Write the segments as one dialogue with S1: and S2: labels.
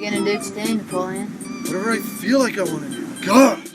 S1: You gonna do today, Napoleon?
S2: Whatever I feel like I want to do. God!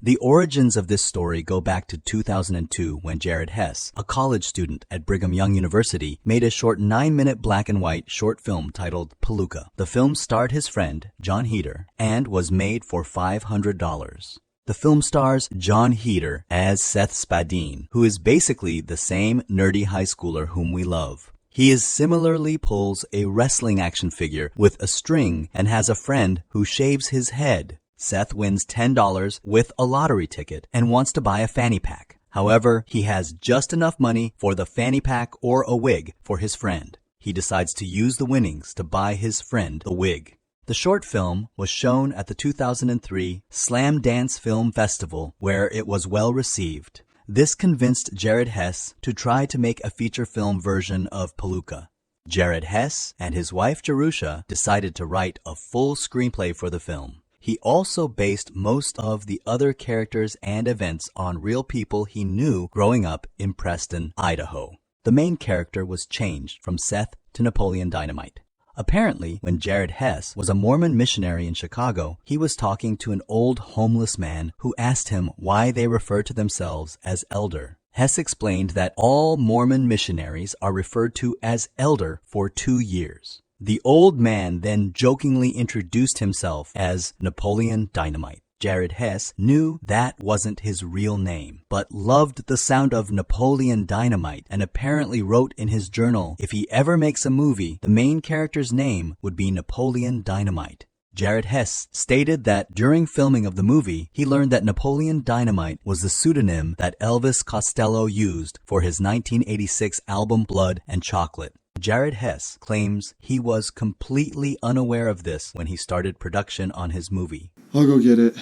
S3: The origins of this story go back to 2002 when Jared Hess, a college student at Brigham Young University, made a short 9-minute black and white short film titled Paluca. The film starred his friend, John Heder, and was made for $500. The film stars John Heder as Seth Spadine, who is basically the same nerdy high schooler whom we love. He similarly pulls a wrestling action figure with a string and has a friend who shaves his head. Seth wins $10 with a lottery ticket and wants to buy a fanny pack. However, he has just enough money for the fanny pack or a wig for his friend. He decides to use the winnings to buy his friend the wig. The short film was shown at the 2003 Slam Dance Film Festival, where it was well received. This convinced Jared Hess to try to make a feature film version of Peluca. Jared Hess and his wife Jerusha decided to write a full screenplay for the film. He also based most of the other characters and events on real people he knew growing up in Preston, Idaho. The main character was changed from Seth to Napoleon Dynamite. Apparently, when Jared Hess was a Mormon missionary in Chicago, he was talking to an old homeless man who asked him why they refer to themselves as elder. Hess explained that all Mormon missionaries are referred to as elder for 2 years. The old man then jokingly introduced himself as Napoleon Dynamite. Jared Hess knew that wasn't his real name, but loved the sound of Napoleon Dynamite and apparently wrote in his journal if he ever makes a movie, the main character's name would be Napoleon Dynamite. Jared Hess stated that during filming of the movie, he learned that Napoleon Dynamite was the pseudonym that Elvis Costello used for his 1986 album Blood and Chocolate. Jared Hess claims he was completely unaware of this when he started production on his movie.
S2: I'll go get it.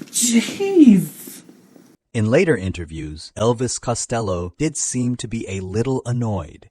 S4: Jeez!
S3: In later interviews, Elvis Costello did seem to be a little annoyed.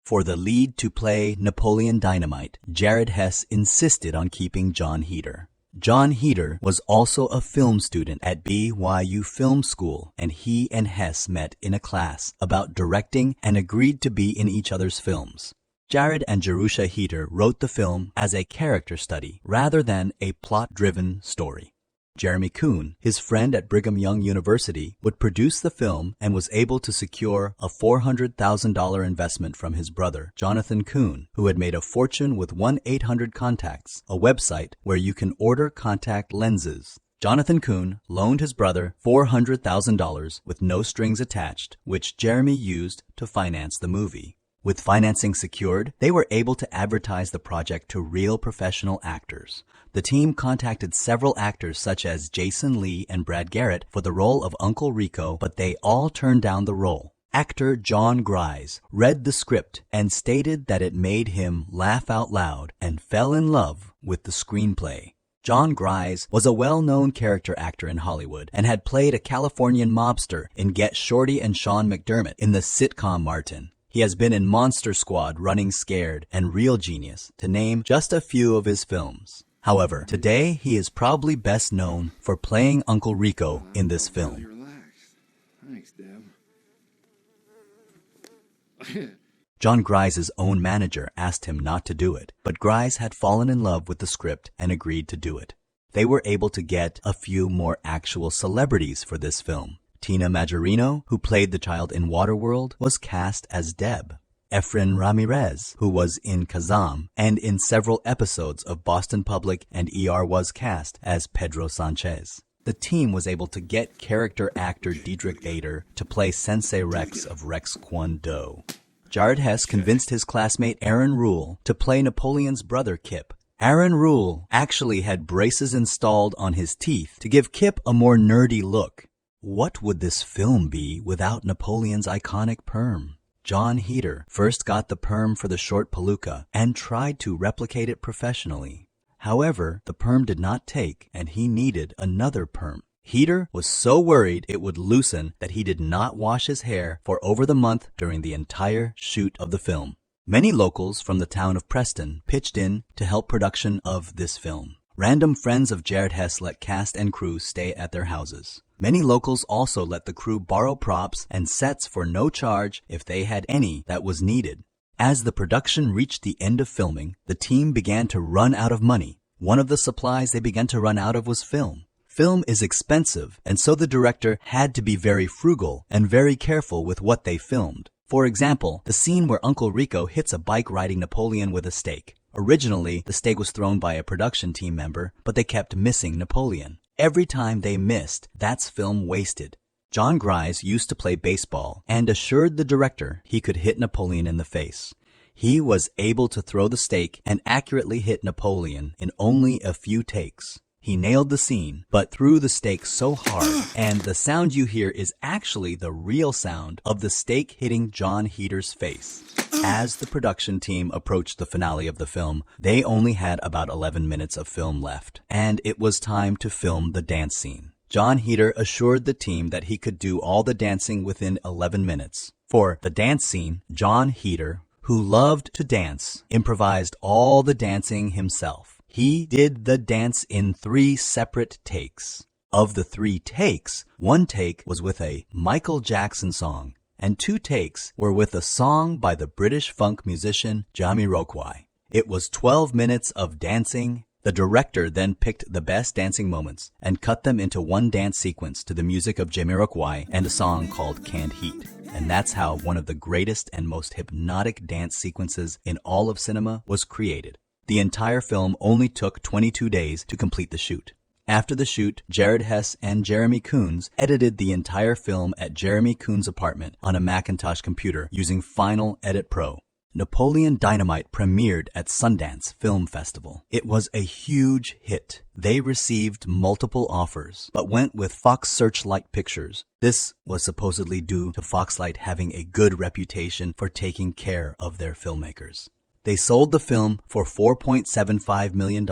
S3: For the lead to play Napoleon Dynamite, Jared Hess insisted on keeping John Heder. John Heder was also a film student at BYU Film School, and he and Hess met in a class about directing and agreed to be in each other's films. Jared and Jerusha Heder wrote the film as a character study rather than a plot-driven story. Jeremy Coon, his friend at Brigham Young University, would produce the film and was able to secure a $400,000 investment from his brother, Jonathan Coon, who had made a fortune with 1-800-CONTACTS, a website where you can order contact lenses. Jonathan Coon loaned his brother $400,000 with no strings attached, which Jeremy used to finance the movie. With financing secured, they were able to advertise the project to real professional actors. The team contacted several actors such as Jason Lee and Brad Garrett for the role of Uncle Rico, but they all turned down the role. Actor John Gries read the script and stated that it made him laugh out loud and fell in love with the screenplay. John Gries was a well-known character actor in Hollywood and had played a Californian mobster in Get Shorty and Sean McDermott in the sitcom Martin. He has been in Monster Squad, Running Scared, and Real Genius, to name just a few of his films. However, today he is probably best known for playing Uncle Rico in this film.
S2: Relaxed. Thanks, Deb.
S3: John Gries' own manager asked him not to do it, but Gries had fallen in love with the script and agreed to do it. They were able to get a few more actual celebrities for this film. Tina Majorino, who played the child in Waterworld, was cast as Deb. Efren Ramirez, who was in Kazam and in several episodes of Boston Public and ER, was cast as Pedro Sanchez. The team was able to get character actor Diedrich to play Sensei Rex of Rex Kwon Do. Jared Hess convinced his classmate Aaron Ruell to play Napoleon's brother Kip. Aaron Ruell actually had braces installed on his teeth to give Kip a more nerdy look. What would this film be without Napoleon's iconic perm? John Heder first got the perm for the short Paluca and tried to replicate it professionally. However, the perm did not take and he needed another perm. Heder was so worried it would loosen that he did not wash his hair for over the month during the entire shoot of the film. Many locals from the town of Preston pitched in to help production of this film. Random friends of Jared Hess let cast and crew stay at their houses. Many locals also let the crew borrow props and sets for no charge if they had any that was needed. As the production reached the end of filming, the team began to run out of money. One of the supplies they began to run out of was film. Film is expensive, and so the director had to be very frugal and very careful with what they filmed. For example, the scene where Uncle Rico hits a bike-riding Napoleon with a stake. Originally, the stake was thrown by a production team member, but they kept missing Napoleon. Every time they missed, that's film wasted. John Gries used to play baseball and assured the director he could hit Napoleon in the face. He was able to throw the stake and accurately hit Napoleon in only a few takes. He nailed the scene, but threw the stake so hard, and the sound you hear is actually the real sound of the stake hitting John Heder's face. As the production team approached the finale of the film, they only had about 11 minutes of film left, and it was time to film the dance scene. John Heder assured the team that he could do all the dancing within 11 minutes. For the dance scene, John Heder, who loved to dance, improvised all the dancing himself. He did the dance in 3 separate takes. Of the 3 takes, 1 take was with a Michael Jackson song, and 2 takes were with a song by the British funk musician Jamiroquai. It was 12 minutes of dancing. The director then picked the best dancing moments and cut them into 1 dance sequence to the music of Jamiroquai and a song called Canned Heat. And that's how one of the greatest and most hypnotic dance sequences in all of cinema was created. The entire film only took 22 days to complete the shoot. After the shoot, Jared Hess and Jeremy Coons edited the entire film at Jeremy Coons' apartment on a Macintosh computer using Final Edit Pro. Napoleon Dynamite premiered at Sundance Film Festival. It was a huge hit. They received multiple offers, but went with Fox Searchlight Pictures. This was supposedly due to Foxlight having a good reputation for taking care of their filmmakers. They sold the film for $4.75 million,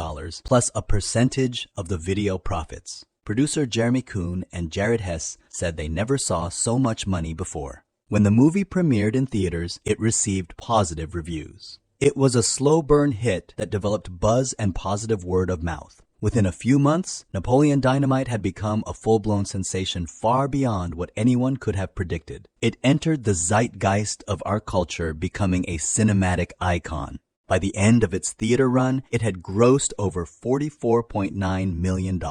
S3: plus a percentage of the video profits. Producer Jeremy Coon and Jared Hess said they never saw so much money before. When the movie premiered in theaters, it received positive reviews. It was a slow burn hit that developed buzz and positive word of mouth. Within a few months, Napoleon Dynamite had become a full-blown sensation far beyond what anyone could have predicted. It entered the zeitgeist of our culture, becoming a cinematic icon. By the end of its theater run, it had grossed over $44.9 million.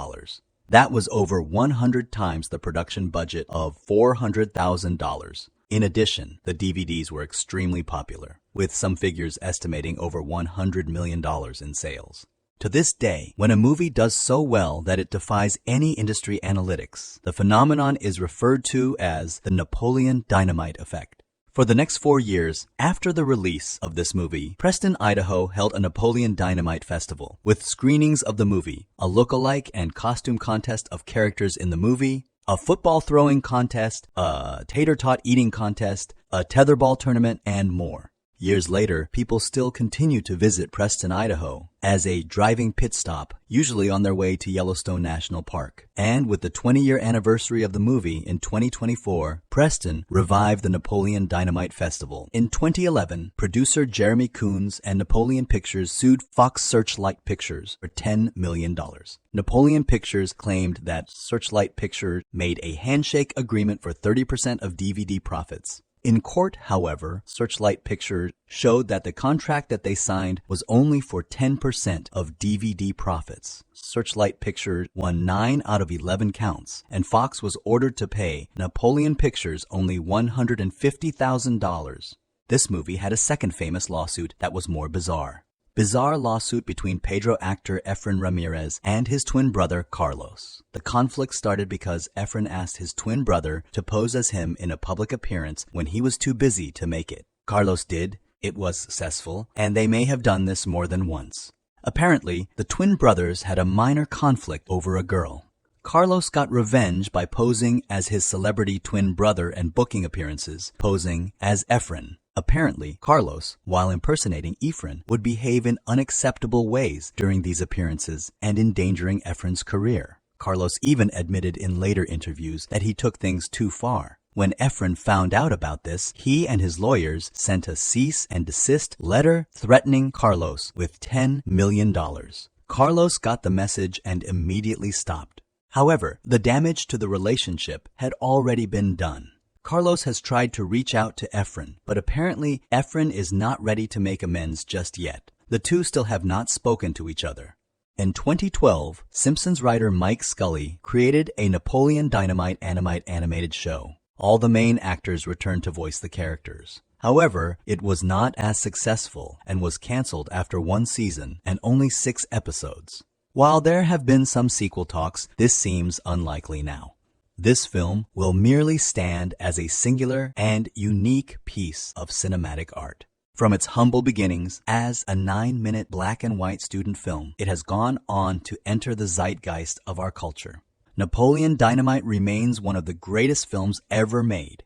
S3: That was over 100 times the production budget of $400,000. In addition, the DVDs were extremely popular, with some figures estimating over $100 million in sales. To this day, when a movie does so well that it defies any industry analytics, the phenomenon is referred to as the Napoleon Dynamite effect. For the next 4 years, after the release of this movie, Preston, Idaho held a Napoleon Dynamite festival with screenings of the movie, a look-alike and costume contest of characters in the movie, a football throwing contest, a tater tot eating contest, a tetherball tournament, and more. Years later, people still continue to visit Preston, Idaho as a driving pit stop, usually on their way to Yellowstone National Park. And with the 20-year anniversary of the movie in 2024, Preston revived the Napoleon Dynamite Festival. In 2011, producer Jeremy Coons and Napoleon Pictures sued Fox Searchlight Pictures for $10 million. Napoleon Pictures claimed that Searchlight Pictures made a handshake agreement for 30% of DVD profits. In court, however, Searchlight Pictures showed that the contract that they signed was only for 10% of DVD profits. Searchlight Pictures won 9 out of 11 counts, and Fox was ordered to pay Napoleon Pictures only $150,000. This movie had a second famous lawsuit that was more bizarre. Bizarre lawsuit between Pedro actor Efren Ramirez and his twin brother Carlos. The conflict started because Efren asked his twin brother to pose as him in a public appearance when he was too busy to make it. Carlos did, it was successful, and they may have done this more than once. Apparently, the twin brothers had a minor conflict over a girl. Carlos got revenge by posing as his celebrity twin brother and booking appearances, posing as Efren. Apparently, Carlos, while impersonating Efren, would behave in unacceptable ways during these appearances and endangering Efren's career. Carlos even admitted in later interviews that he took things too far. When Efren found out about this, he and his lawyers sent a cease and desist letter threatening Carlos with $10 million. Carlos got the message and immediately stopped. However, the damage to the relationship had already been done. Carlos has tried to reach out to Efren, but apparently Efren is not ready to make amends just yet. The two still have not spoken to each other. In 2012, Simpsons writer Mike Scully created a Napoleon Dynamite animated show. All the main actors returned to voice the characters. However, it was not as successful and was canceled after one season and only 6 episodes. While there have been some sequel talks, this seems unlikely now. This film will merely stand as a singular and unique piece of cinematic art. From its humble beginnings as a 9-minute black and white student film, it has gone on to enter the zeitgeist of our culture. Napoleon Dynamite remains one of the greatest films ever made,